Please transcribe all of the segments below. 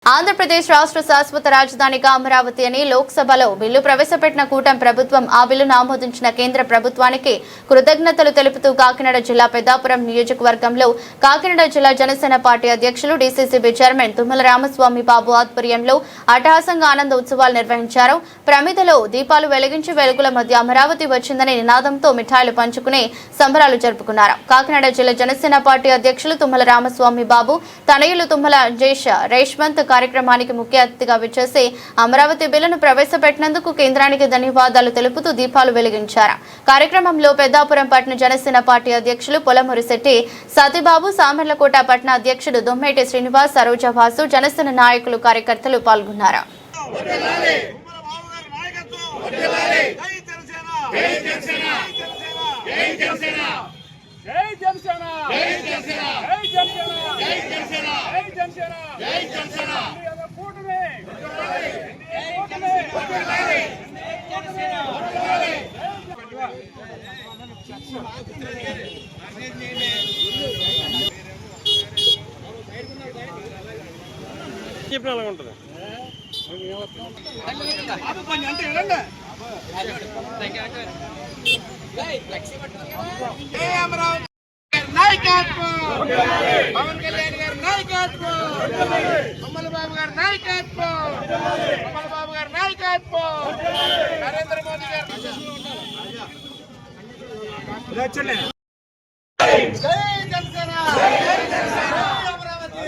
ఆంధ్రప్రదేశ్ రాష్ట్ర శాశ్వత రాజధానిగా అమరావతి అని లోక్సభలో బిల్లు ప్రవేశపెట్టిన కూటమి ప్రభుత్వం ఆ బిల్లును ఆమోదించిన కేంద్ర ప్రభుత్వానికి కృతజ్ఞతలు తెలుపుతూ కాకినాడ జిల్లా పెద్దాపురం నియోజకవర్గంలో కాకినాడ జిల్లా జనసేన పార్టీ అధ్యక్షులు డీసీసీబీ చైర్మన్ తుమ్మల రామస్వామి బాబు ఆధ్వర్యంలో అట్టహాసంగా ఆనంద ఉత్సవాలు నిర్వహించారు. ప్రమిదలో దీపాలు వెలిగించి వెలుగుల మధ్య అమరావతి వచ్చిందని నినాదంతో మిఠాయిలు పంచుకుని సంబరాలు జరుపుకున్నారు. కాకినాడ జిల్లా జనసేన పార్టీ అధ్యక్షులు తుమ్మల రామస్వామి బాబు తనయులు తుమ్మల రేష్మంత్ కార్యక్రమానికి ముఖ్య అతిథిగా విచ్చేసి అమరావతి బిల్లును ప్రవేశపెట్టినందుకు కేంద్రానికి ధన్యవాదాలు తెలుపుతూ దీపాలు వెలిగించారు. కార్యక్రమంలో పెద్దాపురం పట్టణ జనసేన పార్టీ అధ్యక్షులు పొలమూరిశెట్టి సతీబాబు, సామర్లకోట పట్టణ అధ్యక్షుడు దొమ్మేటి శ్రీనివాస్, సరోజవాసు, జనసేన నాయకులు, కార్యకర్తలు పాల్గొన్నారు. పవన్ కళ్యాణ్ గారి నాయకత్వం, తుమ్మల బాబు గారి నాయకత్వం, తుమ్మల బాబు గారి నాయకత్వం, నరేంద్ర మోదీ గారు. జై జనసేన, అమరావతి.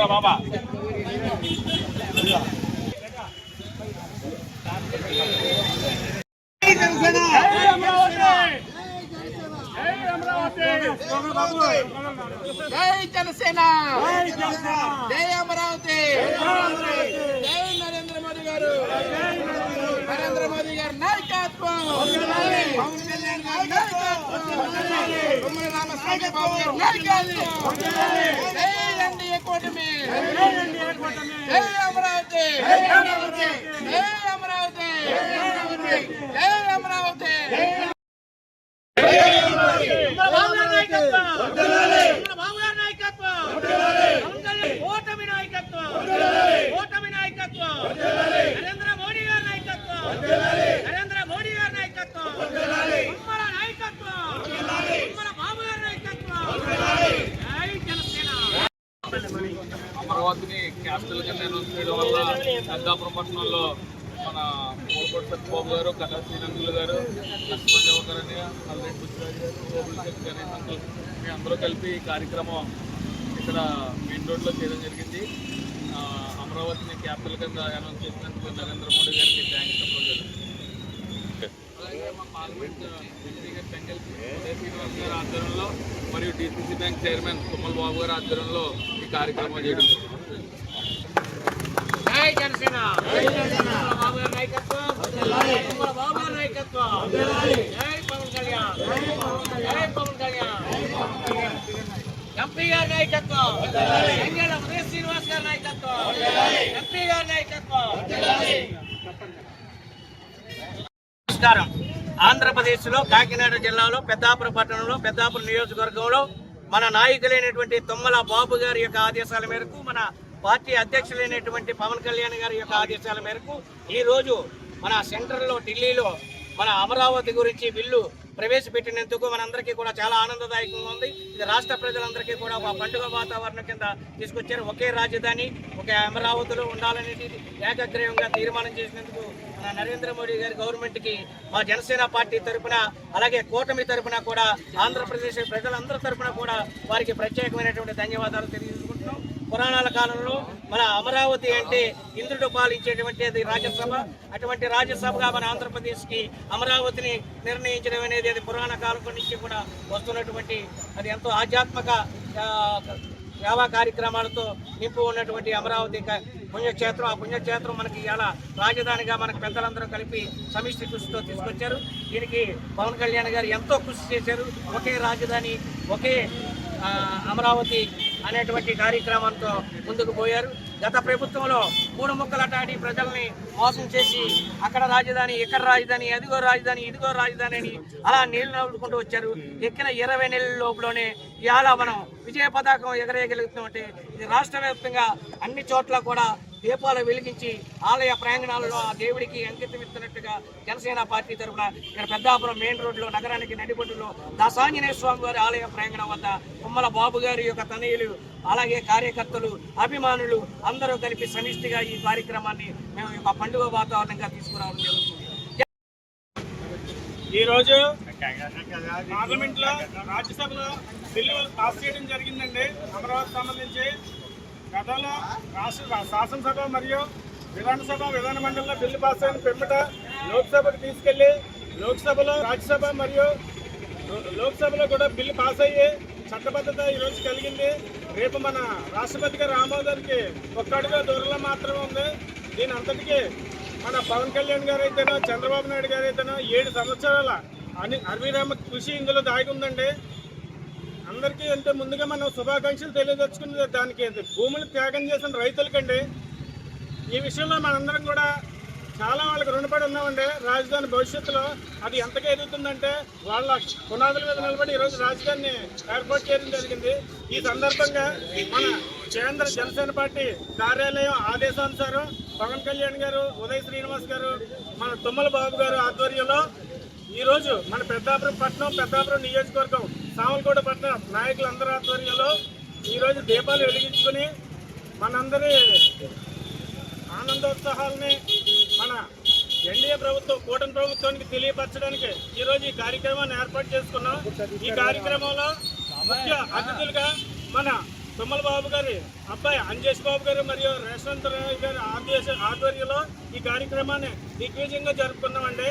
బాబా జై జనసేన, జై అమరావతి, జై నరేంద్ర మోదీ గారు, నరేంద్ర మోదీ గారి నాయకత్వం, పవన్ కళ్యాణ్ గారి నాయకత్వం, తుమ్మల రామస్వామి బాబు గారి నాయకత్వం, జై ఎన్డీఏ కూటమి, జై అమరావతి, జై అమరావతి, జై అమరావతి. నరేంద్ర మోడీ గారి నాయకత్వం, నరేంద్ర మోడీ గారి నాయకత్వం, తుమ్మల నాయకత్వం, తుమ్మల బాబు గారి నాయకత్వం. జై జనసేన. అమరావతిని క్యాపిటల్ కింద అనౌన్స్ చేయడం వల్ల పెద్దాపురం పట్టణంలో మన మూలకోట సత్యబాబు గారు, కథా శ్రీనంగులు గారు, లక్ష్మణ్ దేవ గారని, అల్లరెడ్డి బుచ్చిరాజు గారు, గోబుల్ గారి అంకుల్ మేము అందరూ కలిపి ఈ కార్యక్రమం ఇక్కడ మెయిన్ రోడ్లో చేయడం జరిగింది. అమరావతిని క్యాపిటల్ కింద అనౌన్స్ చేసినందుకు నరేంద్ర మోడీ గారికి థ్యాంక్స్ చెప్పలేదు. అలాగే మా పార్లమెంట్ డిప్యూటీ గారు పెంగల్ శ్రీనివాస్ గారి ఆధ్వర్యంలో మరియు డీసీసీ బ్యాంక్ చైర్మన్ తుమ్మల బాబు గారి ఆధ్వర్యంలో ఈ కార్యక్రమం చేయడం జరిగింది. జై జనసేన, బాబు గారి నాయకత్వం, తుమ్మల బాబు గారి నాయకత్వం, జై పవన్ కళ్యాణ్, జై పవన్ కళ్యాణ్, ఎంపీ గారి నాయకత్వం, శ్రీనివాస్ గారి నాయకత్వం, ఎంపీ గారి నాయకత్వం. నమస్కారం. ఆంధ్రప్రదేశ్ లో కాకినాడ జిల్లాలో పెద్దాపురం పట్టణంలో పెద్దాపురం నియోజకవర్గంలో మన నాయకులైనటువంటి తుమ్మల బాబు గారి యొక్క ఆదేశాల మేరకు, మన పార్టీ అధ్యక్షులైనటువంటి పవన్ కళ్యాణ్ గారి యొక్క ఆదేశాల మేరకు ఈ రోజు మన సెంట్రల్లో ఢిల్లీలో మన అమరావతి గురించి బిల్లు ప్రవేశపెట్టినందుకు మనందరికీ కూడా చాలా ఆనందదాయకంగా ఉంది. ఇది రాష్ట్ర ప్రజలందరికీ కూడా ఒక పండుగ వాతావరణం కింద తీసుకొచ్చారు. ఒకే రాజధాని ఒకే అమరావతిలో ఉండాలనేది ఏకగ్రీవంగా తీర్మానం చేసినందుకు మన నరేంద్ర మోడీ గారి గవర్నమెంట్కి మా జనసేన పార్టీ తరఫున అలాగే కూటమి తరఫున కూడా ఆంధ్రప్రదేశ్ ప్రజలందరి తరఫున కూడా వారికి ప్రత్యేకమైనటువంటి ధన్యవాదాలు తెలియజేసుకుంటున్నాం. పురాణాల కాలంలో మన అమరావతి అంటే ఇంద్రుడు పాలించేటువంటి రాజ్యసభ, అటువంటి రాజ్యసభగా మన ఆంధ్రప్రదేశ్కి అమరావతిని నిర్ణయించడం అనేది అది పురాణ కాలం నుంచి కూడా వస్తున్నటువంటి అది ఎంతో ఆధ్యాత్మిక సేవా కార్యక్రమాలతో నింపు ఉన్నటువంటి అమరావతి పుణ్యక్షేత్రం. ఆ పుణ్యక్షేత్రం మనకి ఇలా రాజధానిగా మనకు పెద్దలందరూ కలిపి సమిష్టి కృషితో తీసుకొచ్చారు. దీనికి పవన్ కళ్యాణ్ గారు ఎంతో కృషి చేశారు. ఒకే రాజధాని ఒకే అమరావతి అనేటువంటి కార్యక్రమంతో ముందుకు పోయారు. గత ప్రభుత్వంలో మూడు ముక్కలటాడి ప్రజల్ని మోసం చేసి అక్కడ రాజధాని ఇక్కడ రాజధాని అదిగో రాజధాని ఇదిగో రాజధాని అని అలా నీళ్లు నవ్వుకుంటూ వచ్చారు. ఎక్కిన 20 నెలల లోపులోనే ఇవాళ మనం విజయ పతాకం ఎగరేయగలుగుతామంటే ఇది రాష్ట్ర వ్యాప్తంగా అన్ని చోట్ల కూడా దీపాలు వెలిగించి ఆలయ ప్రాంగణాలలో ఆ దేవుడికి అంకితం ఇస్తున్నట్టుగా జనసేన పార్టీ తరఫున ఇక్కడ పెద్దాపురం మెయిన్ రోడ్లో నగరానికి నడిబొడ్డులో దాసాంజనేయ స్వామి వారి ఆలయ ప్రాంగణం వద్ద తుమ్మల బాబు గారి యొక్క తనయులు అలాగే కార్యకర్తలు అభిమానులు అందరూ కలిపి సమిష్టిగా ఈ కార్యక్రమాన్ని మేము ఒక పండుగ వాతావరణంగా తీసుకురావడం జరుగుతుంది. ఈరోజు పార్లమెంట్లో రాజ్యసభలో బిల్లు పాస్ చేయడం జరిగిందండి. అమరావతి సంబంధించి గతంలో రాష్ట్ర శాసనసభ మరియు విధానసభ విధాన మండలిలో బిల్లు పాస్ అయిన పిమ్మట లోక్సభకు తీసుకెళ్లి లోక్సభలో రాజ్యసభ మరియు లోక్సభలో కూడా బిల్లు పాస్ అయ్యి చట్టబద్ధత ఈరోజు కలిగింది. రేపు మన రాష్ట్రపతి గారి ఆమోదానికి ఒక్క అడుగు దూరంలో మాత్రమే ఉంది. దీని అంతటికీ మన పవన్ కళ్యాణ్ గారు అయితేనో చంద్రబాబు నాయుడు గారు అయితేనో 7 సంవత్సరాల అర్వీరామ కృషి ఇందులో దాగి ఉందండి. అందరికీ అంటే ముందుగా మనం శుభాకాంక్షలు తెలియదర్చుకునే దానికి భూములు త్యాగం చేసిన రైతులకండి. ఈ విషయంలో మనందరం కూడా చాలా వాళ్ళకి రుణపడి ఉన్నామండి. రాజధాని భవిష్యత్తులో అది ఎంతగా ఎదుగుతుందంటే వాళ్ళ పునాదుల మీద నిలబడి ఈరోజు రాజధానిని ఏర్పాటు చేయడం జరిగింది. ఈ సందర్భంగా మన కేంద్ర జనసేన పార్టీ కార్యాలయం ఆదేశానుసారం పవన్ కళ్యాణ్ గారు, ఉదయ్ శ్రీనివాస్ గారు, మన తుమ్మల బాబు గారు ఆధ్వర్యంలో ఈరోజు మన పెద్దాపురం పట్టణం, పెద్దాపురం నియోజకవర్గం, సామలకోట పట్టణం నాయకులందరి ఆధ్వర్యంలో ఈరోజు దీపాలు వెలిగించుకుని మనందరి ఆనందోత్సాహాలని మన ఎన్డీఏ ప్రభుత్వం కూటమి ప్రభుత్వానికి తెలియపరచడానికి ఈరోజు ఈ కార్యక్రమాన్ని ఏర్పాటు చేసుకున్నాం. ఈ కార్యక్రమంలో ముఖ్య అతిథులుగా మన తుమ్మల బాబు గారి అబ్బాయి అంజేష్ బాబు గారు మరియు రేవంత్ రాయ్ గారి ఆధ్వర్యంలో ఈ కార్యక్రమాన్ని దిగ్విజయంగా జరుపుకున్నామండి.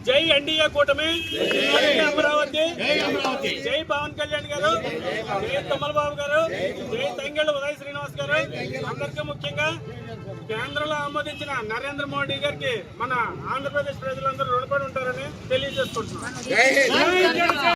జై ఎన్డీఏ కూటమి, జై అమరావతి, జై పవన్ కళ్యాణ్ గారు, జై తుమ్మల బాబు గారు, జై తంగెళ్ళ ఉదయ్ శ్రీనివాస్ గారు. అందరికీ ముఖ్యంగా కేంద్రంలో ఆమోదించిన నరేంద్ర మోడీ గారికి మన ఆంధ్రప్రదేశ్ ప్రజలందరూ రుణపడి ఉంటారని తెలియజేసుకుంటున్నాం.